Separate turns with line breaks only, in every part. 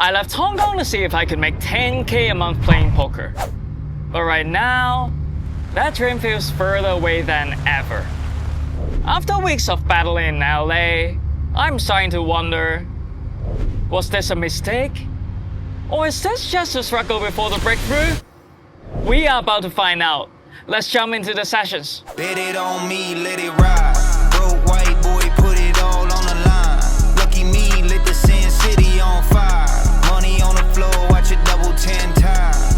I left Hong Kong to see if I could make 10K a month playing poker. But right now, that dream feels further away than ever. After weeks of battling in LA, I'm starting to wonder, was this a mistake? Or is this just a struggle before the breakthrough? We are about to find out. Let's jump into the sessions.
Bet it on me, let it ride. Broke white boy, put it all on the line. Lucky me, lit the Sin City on fire. Money on the floor, watch it double 10 times.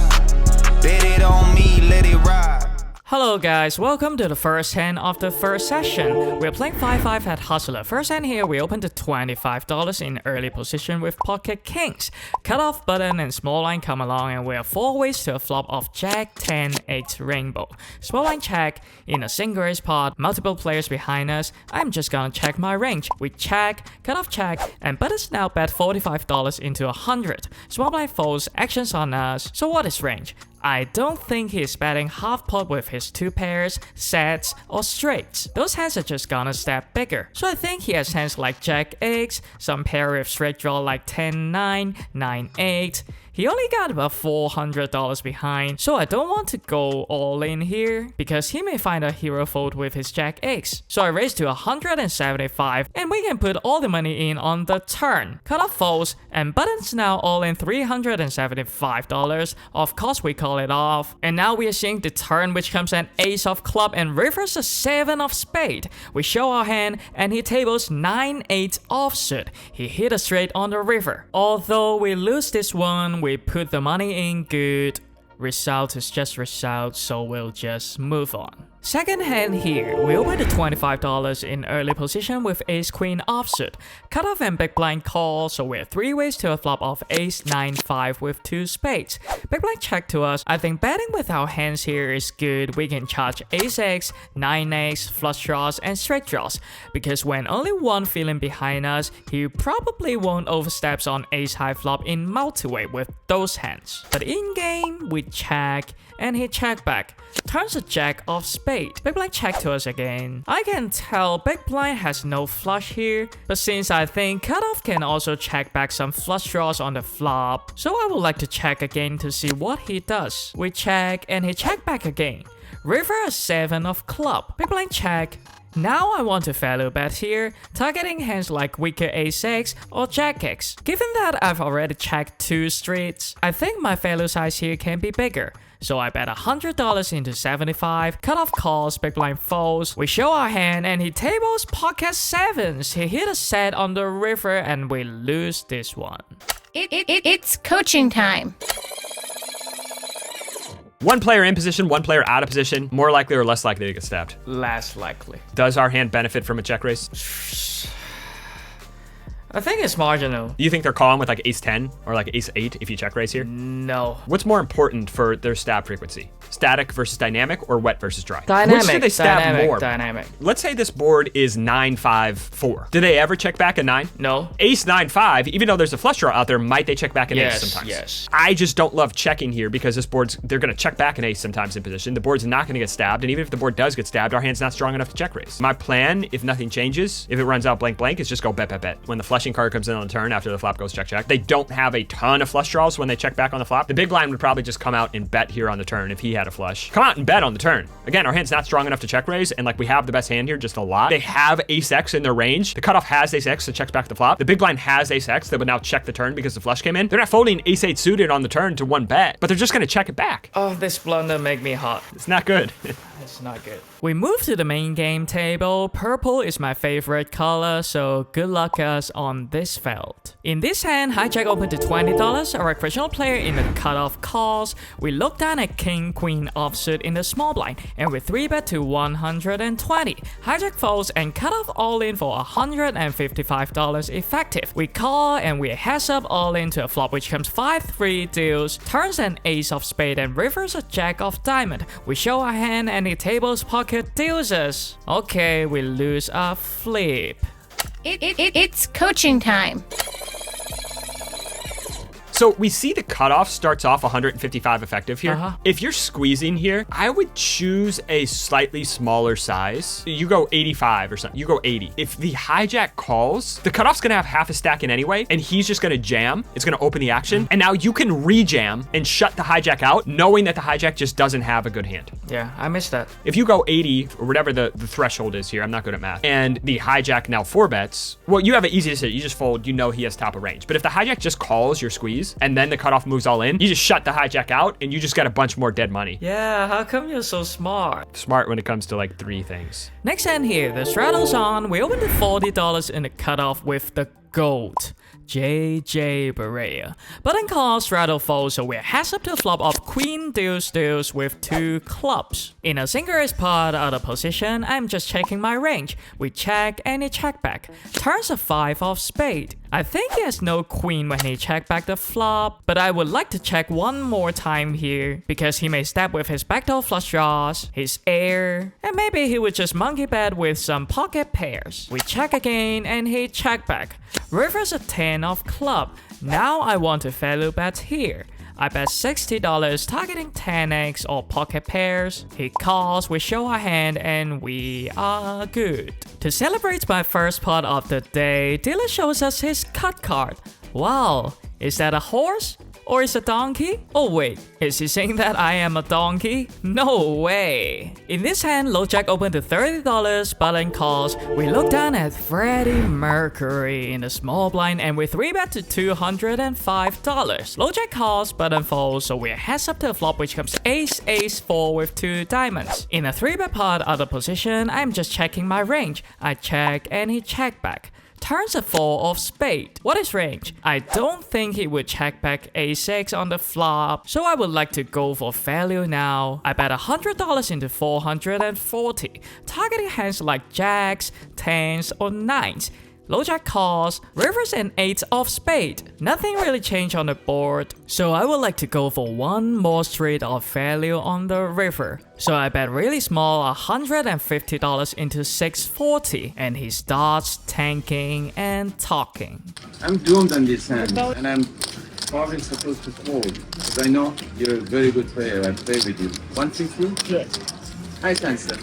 Bet it on me, let it ride.
Hello guys, welcome to the first hand of the first session. We're playing 5-5 at Hustler. First hand here, we opened to $25 in early position with pocket kings. Cutoff button and small line come along and we are 4 ways to a flop of Jack 10 8 rainbow. Small line check, in a single raise pot, multiple players behind us. I'm just gonna check my range. We check, cutoff check, and buttons now bet $45 into 100. Small blind folds, actions on us. So what is range? I don't think he's betting half pot with his 2 pairs, sets, or straights. Those hands are just gonna step bigger. So I think he has hands like Jack X, some pair with straight draw like 10-9, 9-8. He only got about $400 behind, so I don't want to go all in here because he may find a hero fold with his Jack X. So I raised to 175 and we can put all the money in on the turn. Cutoff folds and buttons now all in $375. Of course we call it off. And now we are seeing the turn which comes an ace of club and rivers a 7 of spade. We show our hand and he tables 9-8 offsuit. He hit a straight on the river. Although we lose this one, we put the money in good. Result is just result, so we'll just move on. Second hand here, we opened to $25 in early position with ace-queen offsuit. Cutoff and big blind call, so we're 3 ways to a flop of ace-9-5 with 2 spades. Big blind check to us. I think betting with our hands here is good. We can charge ace-x, 9x, flush draws, and straight draws. Because when only one feeling behind us, he probably won't oversteps on ace-high flop in multi-way with those hands. But in-game, we check, and he check back. Turns a jack of spade. Big blind check to us again. I can tell big blind has no flush here, but since I think cutoff can also check back some flush draws on the flop, so I would like to check again to see what he does. We check and he check back again. River a 7 of club. Big blind check. Now I want to value bet here, targeting hands like weaker ace-x or jack-x. Given that I've already checked 2 streets, I think my value size here can be bigger. So I bet $100 into 75, cutoff calls, big blind folds. We show our hand and he tables pocket 7s. He hit a set on the river and we lose this one.
It's coaching time.
One player in position, one player out of position. More likely or less likely to get stabbed?
Less likely.
Does our hand benefit from a check raise?
I think it's marginal.
You think they're calling with like ace-10 or like ace-8 if you check raise here?
No.
What's more important for their stab frequency? Static versus dynamic or wet versus dry?
Dynamic.
Which do they stab more?
Dynamic.
Let's say this board is 9-5-4. Do they ever check back a 9?
No.
Ace 9-5, even though there's a flush draw out there, might they check back an ace sometimes?
Yes.
I just don't love checking here because this board's, they're going to check back an ace sometimes in position. The board's not going to get stabbed, and even if the board does get stabbed, our hand's not strong enough to check raise. My plan, if nothing changes, if it runs out blank blank, is just go bet bet bet. When the flushing card comes in on the turn after the flop goes check check, they don't have a ton of flush draws when they check back on the flop. The big blind would probably just come out and bet here on the turn if he had a flush. Come out and bet on the turn. Again, our hand's not strong enough to check raise, and like we have the best hand here just a lot. They have ace-x in their range. The cutoff has ace-x that checks back the flop. The big blind has ace-x that would now check the turn because the flush came in. They're not folding ace-8 suited on the turn to 1 bet, but they're just gonna check it back.
Oh, this blunder make me hot.
It's not good.
It's not good. We move to the main game table. Purple is my favorite color, so good luck us on this field. In this hand, hijack opened to $20. A recreational player in the cutoff calls. We look down at king queen offsuit in the small blind, and we 3-bet to 120. Hijack folds and cutoff all in for $155 effective. We call and we heads up all into a flop which comes 5-3 deals, turns an ace of spade and rivers a jack of diamond. We show our hand and the table's pocket deals us. Okay, we lose a flip.
It's coaching time.
So we see the cutoff starts off 155 effective here. If you're squeezing here, I would choose a slightly smaller size. You go 85 or something. You go 80. If the hijack calls, the cutoff's gonna have half a stack in anyway, and he's just gonna jam. It's gonna open the action, and now you can re-jam and shut the hijack out, knowing that the hijack just doesn't have a good hand.
Yeah, I missed that.
If you go 80 or whatever the threshold is here, I'm not good at math, and the hijack now 4 bets, well, you have it easy to say. You just fold, you know he has top of range. But if the hijack just calls your squeeze and then the cutoff moves all in, you just shut the hijack out and you just got a bunch more dead money.
Yeah, how come you're so smart?
Smart when it comes to like 3 things.
Next hand here, the straddle's on. We opened to $40 in the cutoff with the gold. JJ Barea. Button calls, straddle folds, so we're heads up to a flop of queen deuce with 2 clubs. In a single ace pot out of position, I'm just checking my range. We check and he check back. Turns a 5 of spade. I think he has no queen when he check back the flop, but I would like to check one more time here because he may step with his backdoor flush draws, his air, and maybe he would just monkey bet with some pocket pairs. We check again and he check back. River's a 10 of club. Now I want to value bet here. I bet $60 targeting 10x or pocket pairs. He calls, we show our hand, and we are good. To celebrate my first pot of the day, dealer shows us his cut card. Wow, is that a horse? Or is a donkey? Oh wait, is he saying that I am a donkey? No way! In this hand, low jack opened to $30, button calls. We look down at Freddie Mercury in the small blind and we 3-bet to $205. Low jack calls, button folds, so we're heads up to a flop which comes ace-4 with 2 diamonds. In a 3-bet pot out of position, I'm just checking my range. I check and he check back. Turns a 4 of spade. What is range? I don't think he would check back a6 on the flop, so I would like to go for value now. I bet $100 into 440, targeting hands like jacks, 10s, or 9s. Low jack calls, rivers and 8 of spade. Nothing really changed on the board, so I would like to go for one more straight of value on the river. So I bet really small $150 into 640, and he starts tanking and talking.
I'm doomed on this hand, and I'm probably supposed to fold, because I know you're a very good player. I play with you. 160? Yes. I answer.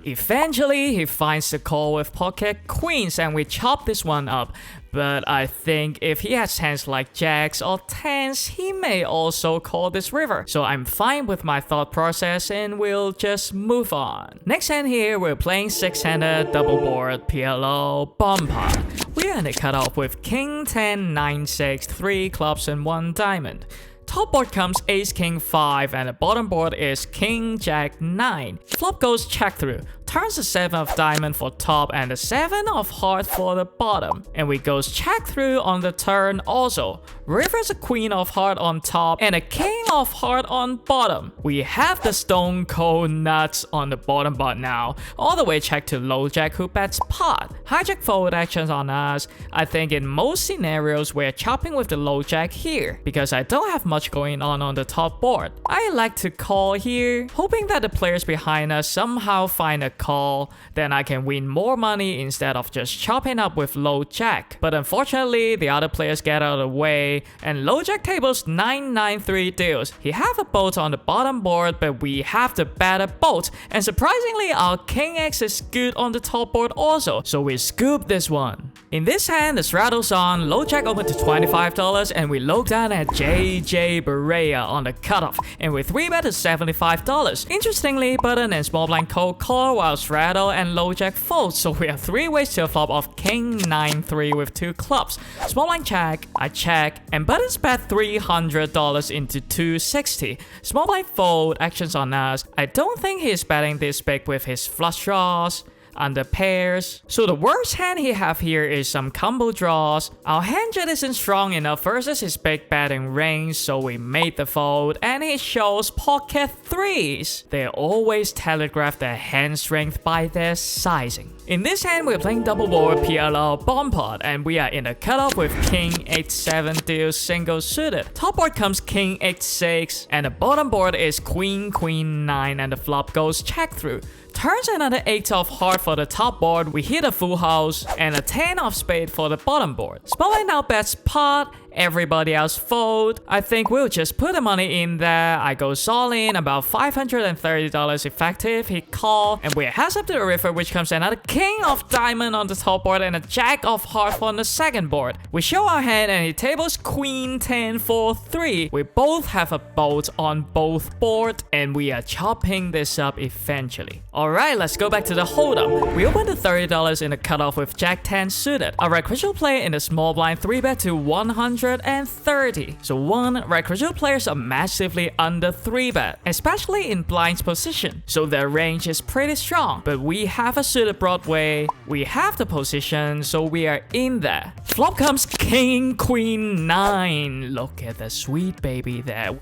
Eventually, he finds the call with pocket queens and we chop this one up. But I think if he has hands like jacks or 10s, he may also call this river. So I'm fine with my thought process and we'll just move on. Next hand here, we're playing 6-handed, double board, PLO, bomb pot. We're in the cutoff with king 10, 9, 6, 3 clubs and 1 diamond. Top board comes ace king 5 and the bottom board is king jack 9. Flop goes check through. Turns the 7 of diamond for top and the 7 of heart for the bottom. And we goes check through on the turn also. River's a queen of heart on top and a king of heart on bottom. We have the stone cold nuts on the bottom board now. All the way check to low jack who bets pot. Hijack fold actions on us. I think in most scenarios we're chopping with the low jack here because I don't have much going on the top board. I like to call here, hoping that the players behind us somehow find a call, then I can win more money instead of just chopping up with low jack. But unfortunately, the other players get out of the way, and low jack tables 993 deals. He have a boat on the bottom board, but we have the better boat, and surprisingly, our king x is good on the top board also, so we scoop this one. In this hand, the straddle's on, low jack open to $25, and we look down at JJ Barea on the cutoff, and we 3-bet to $75. Interestingly, button and small blind cold call while straddle and low jack fold, so we have 3 ways to a flop of king 9-3 with 2 clubs. Small blind check, I check, and buttons bet $300 into 260. Small blind fold, actions on us. I don't think he's betting this big with his flush draws. Under pairs. So the worst hand he have here is some combo draws. Our hand just isn't strong enough versus his big betting range, so we made the fold and he shows pocket 3s. They always telegraph their hand strength by their sizing. In this hand, we're playing double board PLO bomb pot, and we are in a cutoff with king 8-7 deals single suited. Top board comes king 8-6, and the bottom board is queen 9, and the flop goes check through. Turns another 8 of heart for the top board, we hit a full house, and a 10 of spade for the bottom board. Small blind now bets pot, everybody else fold. I think we'll just put the money in there. I go all in, about $530 effective. He call, and we're heads up to the river, which comes another king of diamond on the top board and a jack of hearts on the second board. We show our hand and he tables queen 10 for 3. We both have a bolt on both board and we are chopping this up eventually. Alright, let's go back to the hold up. We opened the $30 in the cutoff with jack 10 suited. Our recreational player in the small blind 3-bet to 130. So one, recreational players are massively under 3-bet, especially in blind's position. So their range is pretty strong, but we have a suited Broadway. We have the position, so we are in there. Flop comes king queen 9. Look at the sweet baby there.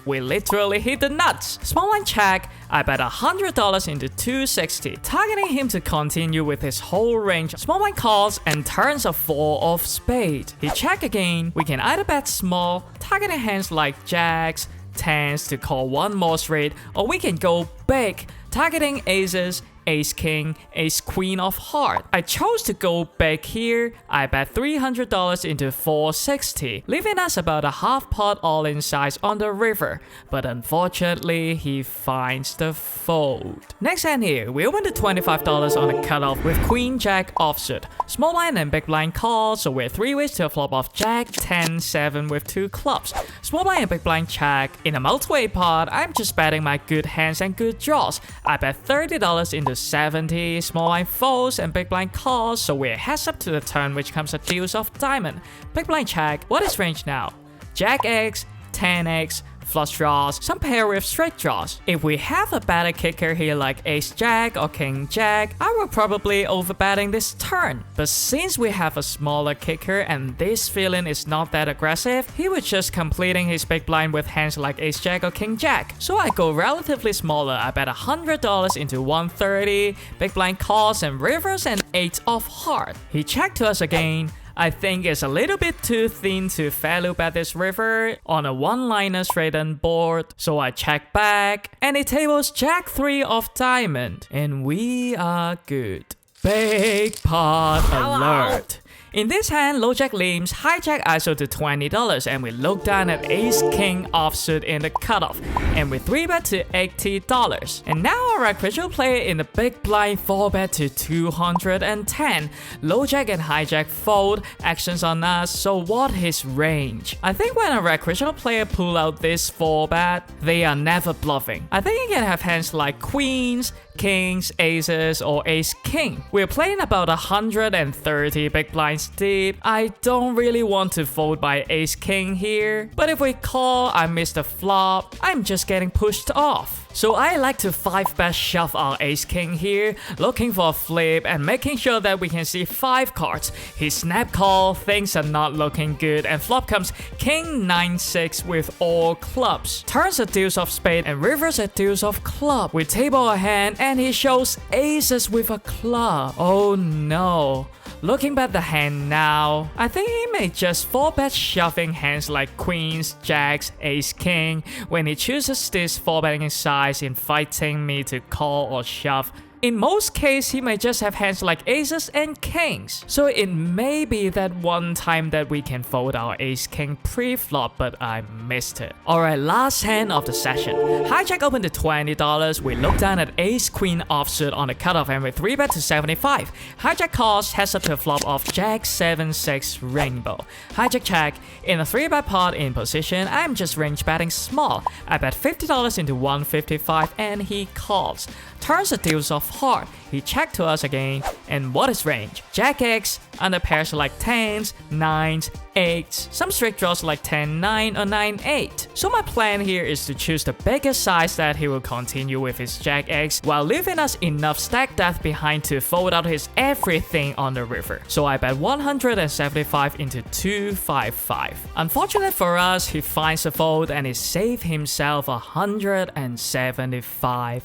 We literally hit the nuts. Small line check. I bet $100 into 260, targeting him to continue with his whole range. Small line calls and turns a 4 of spade. He check again. We can either bet small, targeting hands like jacks, 10s to call one more straight, or we can go big, targeting aces, ace king, ace queen of heart. I chose to go big here. I bet $300 into 460, leaving us about a half pot all in size on the river, but unfortunately he finds the fold. Next hand here, we open the $25 on the cutoff with queen jack offsuit. Small blind and big blind call, so we're 3 ways to a flop of jack 10 7 with 2 clubs. Small blind and big blind check. In a multi-way pot, I'm just betting my good hands and good draws. I bet $30 into 70, small blind folds and big blind calls, so we're heads up to the turn, which comes a deuce of diamond. Big blind check. What is range now? Jack X, 10x, flush draws, some pair with straight draws. If we have a better kicker here like ace jack or king jack, I will probably overbetting this turn. But since we have a smaller kicker and this villain is not that aggressive, he was just completing his big blind with hands like ace jack or king jack. So I go relatively smaller. I bet $100 into 130, big blind calls and rivers and 8 of heart. He checked to us again. I think it's a little bit too thin to value bet this river on a one-liner straightened board, so I check back, and it tables jack 3 of diamond, and we are good. Big pot alert. In this hand, low jack limps, hijack ISO to $20, and we look down at ace king offsuit in the cutoff, and we 3-bet to $80. And now our recreational player in the big blind 4-bet to $210. Low jack and hijack fold, actions on us, so what his range? I think when a recreational player pull out this 4-bet, they are never bluffing. I think he can have hands like queens, kings, aces, or ace king. We're playing about 130 big blinds deep. I don't really want to fold by ace king here, but if we call, I miss the flop, I'm just getting pushed off. So I like to 5-bet shove our ace king here, looking for a flip and making sure that we can see 5 cards. He snap call, things are not looking good, and flop comes king 9-6 with all clubs. Turns a deuce of spade and rivers a deuce of club. We table a hand and he shows aces with a club. Oh no. Looking at the hand now, I think he may just 4-bet shoving hands like queens, jacks, ace king when he chooses this 4-betting size in fighting me to call or shove. In most cases, he may just have hands like aces and kings. So it may be that one time that we can fold our ace king pre-flop, but I missed it. Alright, last hand of the session. Hijack opened to $20. We look down at ace queen offsuit on the cutoff and we 3-bet to 75. Hijack calls, heads up to a flop of jack 7-6 rainbow. Hijack check. In a 3-bet pot in position, I'm just range betting small. I bet $50 into 155 and he calls. Turns a deuce of heart. He checked to us again, and what is range? Jack X, under pairs like 10s, 9s, 8s, some straight draws like 10-9 or 9-8. So my plan here is to choose the biggest size that he will continue with his Jack X while leaving us enough stack depth behind to fold out his everything on the river. So I bet 175 into 255. Unfortunate for us, he finds a fold and he saved himself $175.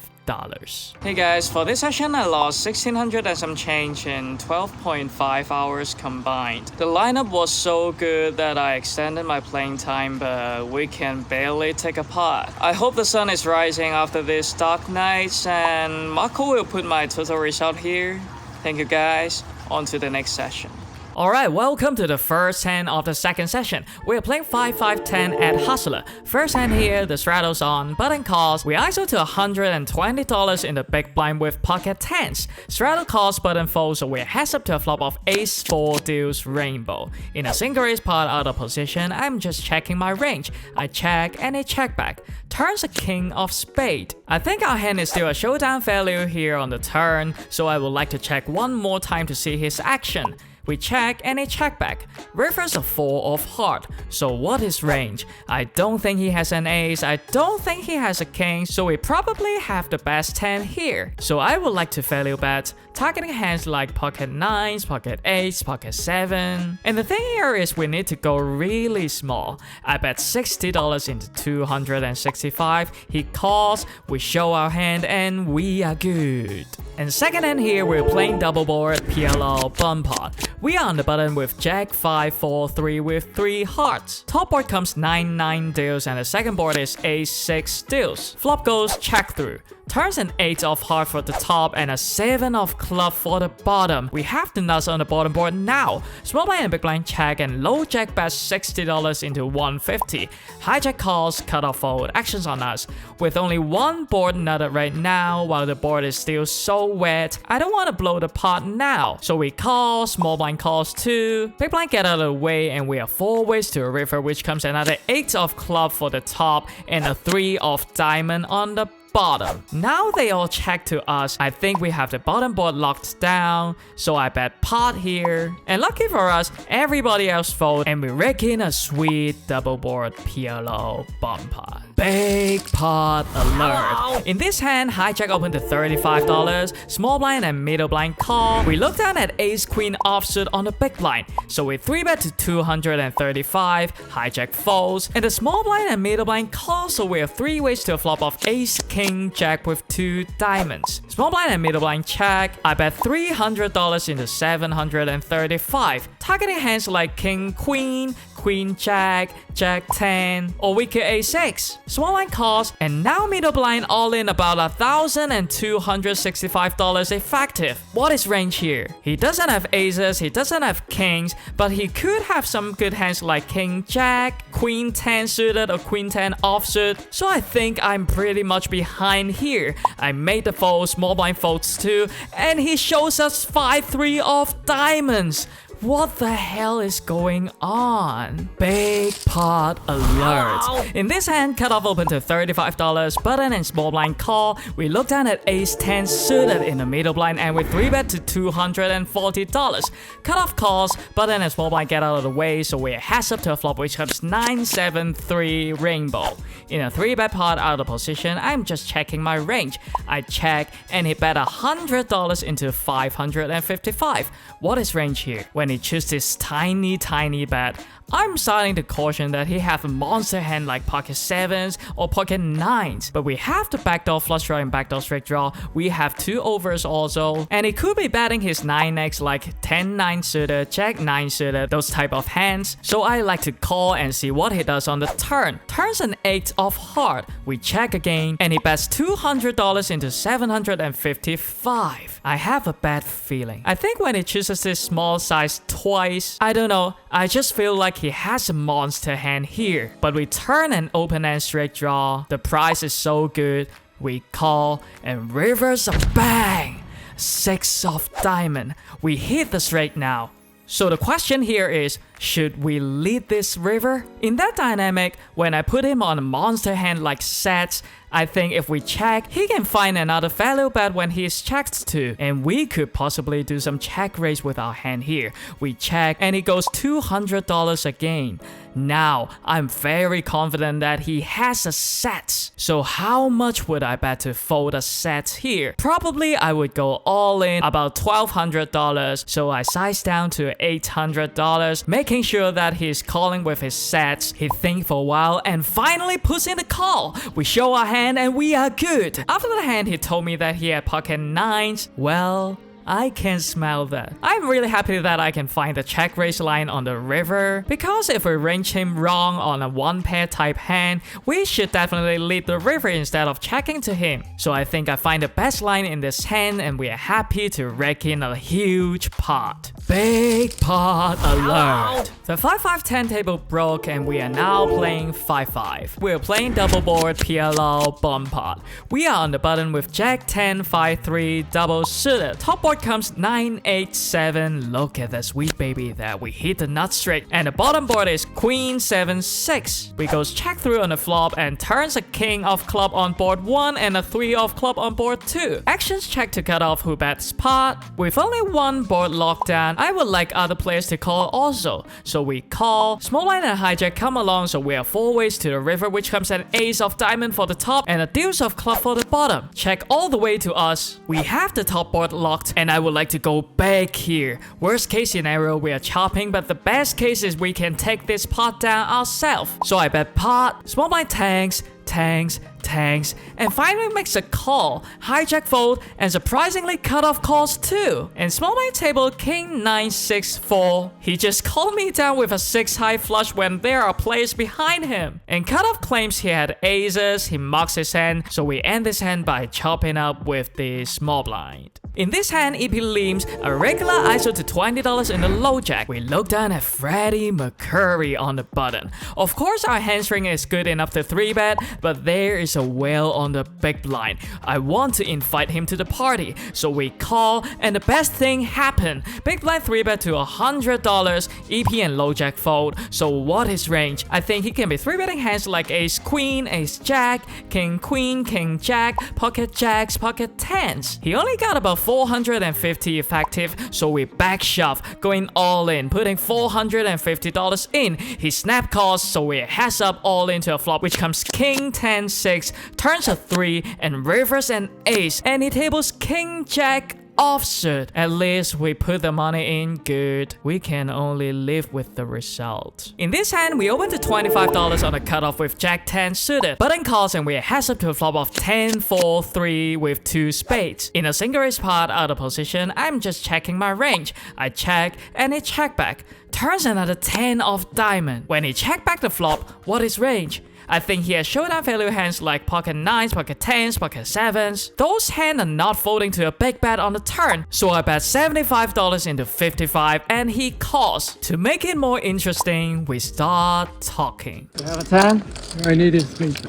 Hey guys, for this session I lost 1600 and some change in 12.5 hours combined. The lineup was so good that I extended my playing time, but we can barely take a pot. I hope the sun is rising after these dark nights, and Marco will put my total result here. Thank you guys. on to the next session. Alright, welcome to the first hand of the second session. We're playing 5-5-10 at Hustler. First hand here, the straddle's on, button calls. We ISO to $120 in the big blind with pocket tens. Straddle calls, button folds, so we're heads up to a flop of ace 4 deuce rainbow. In a single raise pot out of position, I'm just checking my range. I check and a check back. Turns a king of spade. I think our hand is still a showdown value here on the turn, so I would like to check one more time to see his action. We check and a check back. River's a 4 of heart. So what is range? I don't think he has an ace. I don't think he has a king. So we probably have the best 10 here. So I would like to value bet, targeting hands like pocket 9s, pocket 8s, pocket 7. And the thing here is we need to go really small. I bet $60 into 265. He calls, we show our hand, and we are good. And second hand here, we're playing double board, PLO, bum pot. We are on the button with Jack 5, 4, 3 with 3 hearts. Top board comes 9, 9 deuce, and the second board is Ace 6 deuce. Flop goes check through. Turns an 8 of heart for the top and a 7 of club for the bottom. We have the nuts on the bottom board now. Small blind and big blind check, and low jack bets $60 into 150. Hijack calls, cut off fold, actions on us. With only one board nutted right now, while the board is still so wet, I don't want to blow the pot now. So we call, small blind calls too. Big blind get out of the way, and we are 4 ways to a river, which comes another 8 of club for the top and a 3 of diamond on the bottom. Now they all check to us. I think we have the bottom board locked down, so I bet pot here. And lucky for us, everybody else fold, and we rake in a sweet double board PLO bum pot. Big pot alert. In this hand, hijack open to $35, small blind and middle blind call. We look down at ace queen offsuit on the big blind, so we 3-bet to 235, hijack folds, and the small blind and middle blind call, so we have 3 ways to a flop of ace king jack with 2 diamonds. Small blind and middle blind check. I bet $300 into 735, targeting hands like king queen, queen jack, jack 10, or wicked a6. Small blind calls, and now middle blind all in about $1,265 effective. What is range here? He doesn't have aces, he doesn't have kings, but he could have some good hands like king jack, queen 10 suited, or queen 10 offsuit. So I think I'm pretty much behind here. I made the fold, small blind folds too, and he shows us 5-3 of diamonds. What the hell is going on? Big pot alert. In this hand, cutoff open to $35, button and small blind call. We look down at ace 10 suited in the middle blind, and we 3-bet to $240. Cutoff calls, button and small blind get out of the way, so we're heads up to a flop which comes 9-7-3 rainbow. In a 3-bet pot out of position, I'm just checking my range. I check, and he bet $100 into 555. What is range here? When he chooses this tiny bet, I'm starting to caution that he have a monster hand like pocket 7s or pocket 9s, but we have the backdoor flush draw and backdoor straight draw. We have 2 overs also, and he could be betting his 9x like 10-9 suited, jack 9 suited, those type of hands. So I like to call and see what he does on the turn. Turns an 8 of heart. We check again, and he bets $200 into 755. I have a bad feeling. I think when he chooses this small size twice, I don't know, I just feel like he has a monster hand here. But we turn an open and straight draw. The price is so good. We call, and rivers a bang. 6 of diamond. We hit the straight now. So the question here is, should we lead this river? In that dynamic, when I put him on a monster hand like sets, I think if we check, he can find another value bet when he is checked to, and we could possibly do some check raise with our hand here. We check, and it goes $200 again. Now, I'm very confident that he has a set. So how much would I bet to fold a set here? Probably I would go all in about $1,200, so I size down to $800, making sure that he's calling with his sets. He thinks for a while and finally puts in the call. We show our hand and we are good. After the hand, he told me that he had pocket 9s. Well, I can smell that. I'm really happy that I can find the check raise line on the river, because if we range him wrong on a one pair type hand, we should definitely lead the river instead of checking to him. So I think I find the best line in this hand, and we are happy to rake in a huge pot. Big pot alert! The 5-5-10 table broke and we are now playing 5-5. We are playing double board PLL bomb pot. We are on the button with Jack 10 5-3 double suited. Top board comes 9-8-7. Look at that sweet baby that we hit the nut straight. And the bottom board is Queen 7-6. We goes check through on the flop and turns a king of club on board 1 and a 3 of club on board 2. Actions check to cut off who bets pot. With only one board locked down, I would like other players to call also. So we call. Small blind and hijack come along, so we are 4 ways to the river, which comes an ace of diamond for the top and a deuce of club for the bottom. Check all the way to us. We have the top board locked and I would like to go big here. Worst case scenario, we are chopping, but the best case is we can take this pot down ourselves. So I bet pot. Small blind tanks, and finally makes a call, hijack fold, and surprisingly cut off calls too. And small blind table king 9-6-4. He just called me down with a 6 high flush when there are players behind him. And cut off claims he had aces, he mocks his hand, so we end this hand by chopping up with the small blind. In this hand, EP leans a regular ISO to $20 in the low jack. We look down at Freddie McCurry on the button. Of course, our hamstring is good enough to 3-bet, but there is a whale on the big blind. I want to invite him to the party, so we call, and the best thing happened. Big blind 3-bet to $100, EP and low jack fold. So what is range? I think he can be 3-betting hands like ace queen, ace jack, king queen, king jack, pocket jacks, pocket tens. He only got about 450 effective, so we back shove, going all in, putting $450 in. He snap calls, so we heads up all into a flop, which comes king 10-6, turns a 3, and rivers an ace, and he tables king jack offsuit. At least we put the money in good. We can only live with the result. In this hand, we open to $25 on a cutoff with Jack 10 suited. Button calls and we heads up to a flop of 10-4-3 with 2 spades. In a single raise pot out of position, I'm just checking my range. I check and he check back. Turns another 10 of diamond. When he check back the flop, what is range? I think he has showdown value hands like pocket 9s, pocket 10s, pocket 7s. Those hands are not folding to a big bet on the turn, so I bet $75 into 55 and he calls. To make it more interesting, we start talking.
You have a 10? I need a space.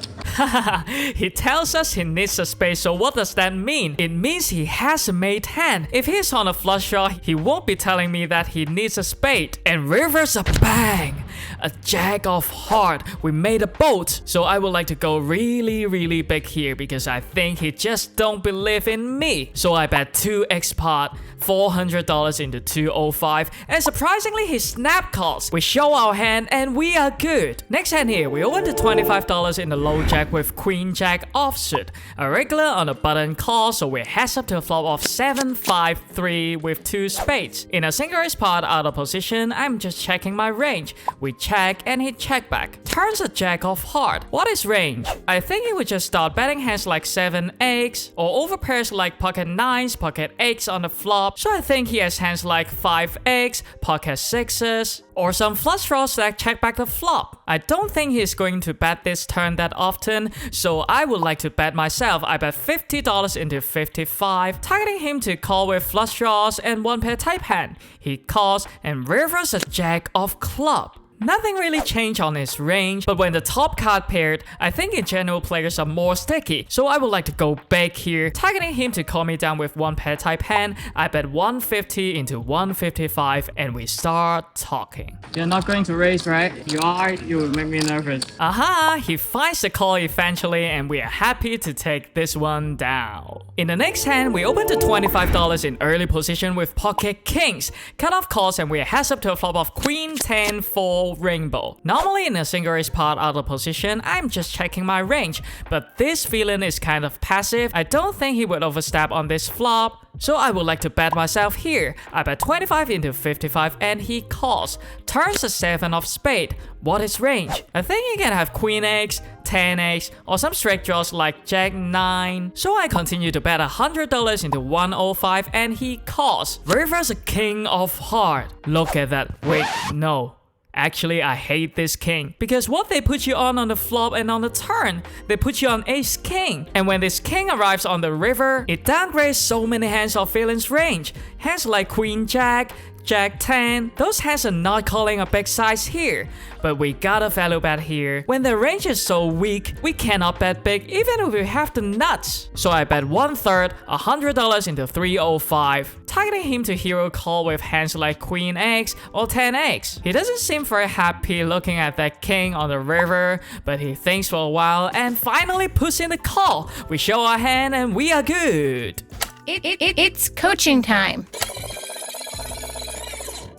He tells us he needs a space, so what does that mean? It means he has a made hand. If he's on a flush draw, he won't be telling me that he needs a spade. And rivers a bang! A jack of heart. We made a boat. So I would like to go really big here because I think he just don't believe in me. So I bet 2x pot, $400 into 205, and surprisingly he snap calls. We show our hand and we are good. Next hand here, we open to $25 in the low jack with queen jack offsuit. A regular on a button call, so we heads up to a flop of 7-5-3 with 2 spades. In a single raise pot out of position, I'm just checking my range. We check and he check back. Turns a jack of heart. What is range? I think he would just start betting hands like 7x or over pairs like pocket 9s, pocket 8s on the flop. So I think he has hands like 5x, pocket 6s, or some flush draws that check back the flop. I don't think he's going to bet this turn that often, so I would like to bet myself. I bet $50 into 55, targeting him to call with flush draws and one pair type hand. He calls and rivers a jack of club. Nothing really changed on his range, but when the top card paired, I think in general players are more sticky, so I would like to go big here, targeting him to call me down with one pair type hand. I bet 150 into 155 and we start talking.
You're not going to raise, right? You are, you will make me nervous.
Aha, he finds the call eventually and we are happy to take this one down. In the next hand, we open to $25 in early position with pocket kings. Cut off calls and we heads up to a flop of queen 10-4 full rainbow. Normally in a single ace pot out of position, I'm just checking my range, but this villain is kind of passive. I don't think he would overstep on this flop, so I would like to bet myself here. I bet 25 into 55 and he calls. Turns a 7 of spade. What is range? I think he can have queen x, 10x, or some straight draws like jack 9. So I continue to bet $100 into 105 and he calls. River's a king of heart. Look at that. Wait, no. Actually, I hate this king because what they put you on the flop and on the turn, they put you on ace king. And when this king arrives on the river, it downgrades so many hands of villain's range. Hands like queen jack, jack 10, those hands are not calling a big size here. But we gotta value bet here. When the range is so weak, we cannot bet big even if we have the nuts. So I bet 1/3, $100 into 305. Targeting him to hero call with hands like queen x or 10x. He doesn't seem very happy looking at that king on the river, but he thinks for a while and finally puts in the call. We show our hand and we are good.
It's coaching time.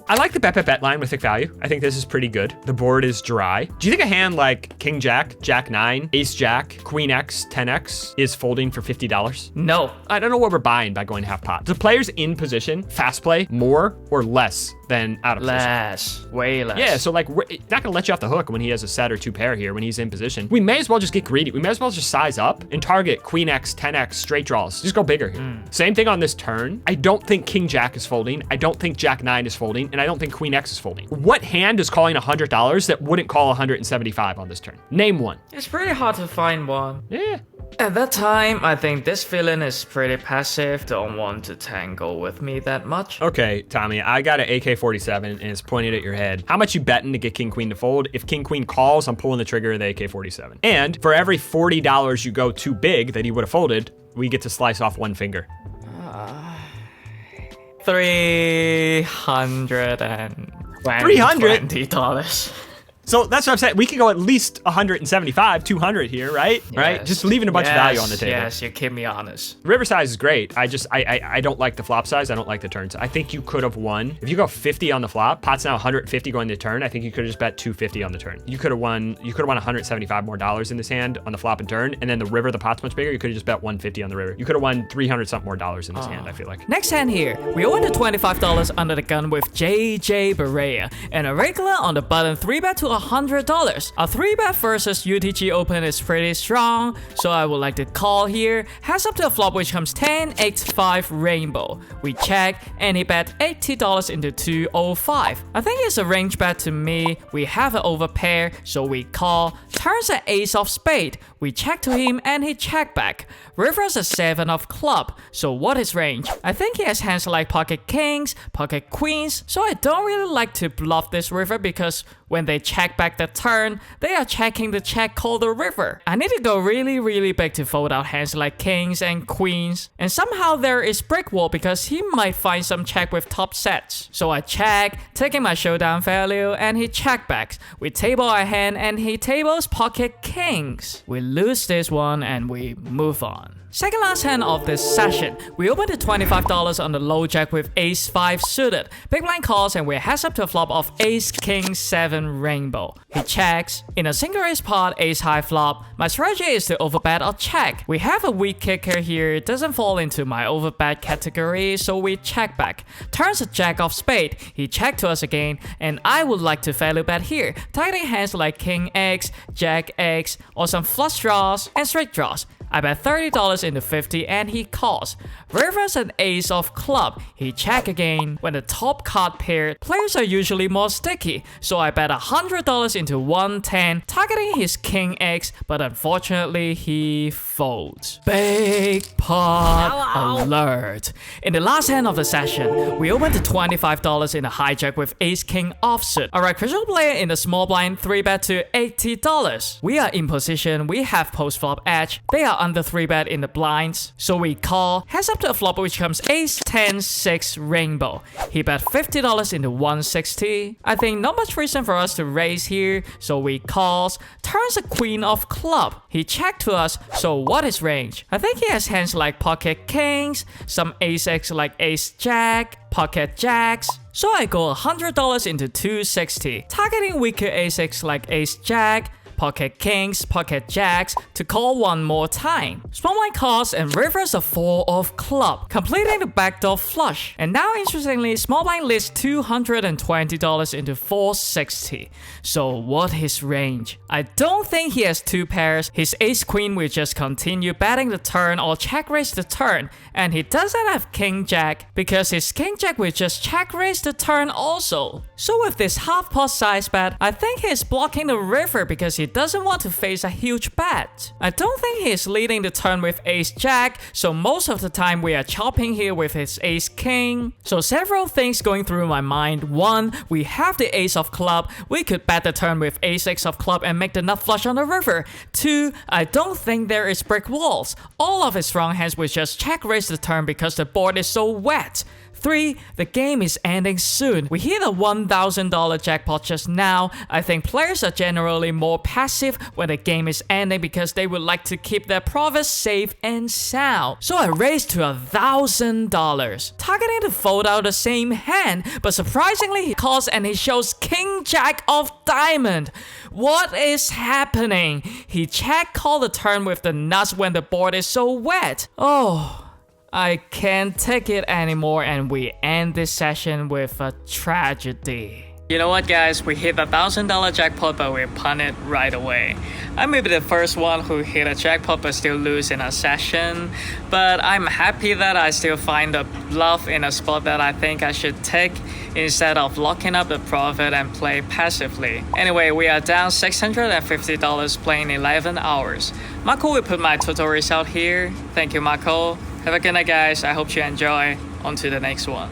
I like the bet line with thick value. I think this is pretty good. The board is dry. Do you think a hand like king jack, jack 9, ace jack, queen x, 10x is folding for $50?
No.
I don't know what we're buying by going half pot. The players in position fast play more or less than out of position?
Less. Way less.
Yeah, so like, it's not gonna let you off the hook when he has a set or 2 pair here when he's in position. We may as well just get greedy. We may as well just size up and target queen x, 10x, straight draws. Just go bigger here. Same thing on this turn. I don't think king jack is folding. I don't think jack 9 is folding. And I don't think queen x is folding. What hand is calling $100 that wouldn't call 175 on this turn? Name one.
It's pretty hard to find one.
Yeah.
At that time, I think this villain is pretty passive, don't want to tangle with me that much.
Okay, Tommy, I got an AK-47 and it's pointed at your head. How much you betting to get king queen to fold? If king queen calls, I'm pulling the trigger of the AK-47. And for every $40 you go too big that he would have folded, we get to slice off one finger.
$320.
So that's what I'm saying. We could go at least 175, 200 here, right?
Yes.
Right? Just leaving a bunch of value on the table.
Yes, you keep me honest.
River size is great. I don't like the flop size. I don't like the turns. I think you could have won. If you go 50 on the flop, pot's now 150 going to turn. I think you could have just bet 250 on the turn. You could have won 175 more dollars in this hand on the flop and turn. And then the river, the pot's much bigger. You could have just bet 150 on the river. You could have won 300 something more dollars in this hand, I feel like.
Next hand here, we own the $25 under the gun with JJ Barea. And a regular on the button 3-bet to $100. A 3-bet versus UTG open is pretty strong, so I would like to call here. Hands up to a flop which comes 10, 8, 5 rainbow. We check and he bet $80 into 205. I think it's a range bet to me. We have an overpair, so we call. Turns an ace of spade. We check to him and he check back. River's a 7 of club, so what is range? I think he has hands like pocket kings, pocket queens, so I don't really like to bluff this river because when they check back the turn, they are checking the check called the river. I need to go really big to fold out hands like kings and queens. And somehow there is brick wall because he might find some check with top sets. So I check, taking my showdown value, and he check backs. We table our hand and he tables pocket kings. We lose this one and we move on. Second last hand of this session, we open to $25 on the low jack with ace 5 suited. Big blind calls and we're heads up to a flop of ace king 7 rainbow. He checks. In a single ace pot, ace high flop, my strategy is to overbet or check. We have a weak kicker here, it doesn't fall into my overbet category, so we check back. Turns a jack of spade, he checked to us again, and I would like to value bet here, targeting hands like king x, jack x, or some flush draws and straight draws. I bet $30 into 50 and he calls. River's an ace of club. He check again. When the top card paired, players are usually more sticky, so I bet $100 into 110, targeting his king x, but unfortunately he folds. Big pot alert. In the last hand of the session, we opened to $25 in a hijack with ace king offsuit. A recreational player in the small blind 3-bet to $80. We are in position, we have post flop edge. They are under 3-bet in the blinds, so we call. Heads up to a flop which comes ace 10 6 rainbow. He bet $50 into 160. I think not much reason for us to raise here, so we calls. Turns a queen of club. He checked to us, so what is range? I think he has hands like pocket kings, some ace x like ace jack, pocket jacks, So I go $100 into 260, targeting weaker aces like ace jack, pocket kings, pocket jacks to call one more time. Small blind calls and rivers a 4 of club, completing the backdoor flush. And now interestingly, small blind lists $220 into 460. So what his range? I don't think he has 2 pairs. His ace queen will just continue betting the turn or check raise the turn. And he doesn't have king jack because his king jack will just check raise the turn also. So with this half pot size bet, I think he's blocking the river because he doesn't want to face a huge bet. I don't think he's leading the turn with ace jack, so most of the time we are chopping here with his ace king. So several things going through my mind. 1, we have the ace of club. We could bet the turn with ace 6 of club and make the nut flush on the river. 2, I don't think there is brick walls. All of his strong hands will just check raise the turn because the board is so wet. 3, the game is ending soon. We hit a $1,000 jackpot just now. I think players are generally more passive when the game is ending because they would like to keep their profits safe and sound. So I raised to $1,000, targeting to fold out the same hand, but surprisingly he calls and he shows king jack of diamond. What is happening? He check call the turn with the nuts when the board is so wet. Oh, I can't take it anymore, and we end this session with a tragedy. You know what, guys? We hit a $1,000 jackpot, but we punted right away. I may be the first one who hit a jackpot but still lose in a session, but I'm happy that I still find a bluff in a spot that I think I should take instead of locking up the profit and play passively. Anyway, we are down $650 playing 11 hours. Marco will put my tutorials out here. Thank you, Marco. Have a good night, guys. I hope you enjoy. On to the next one.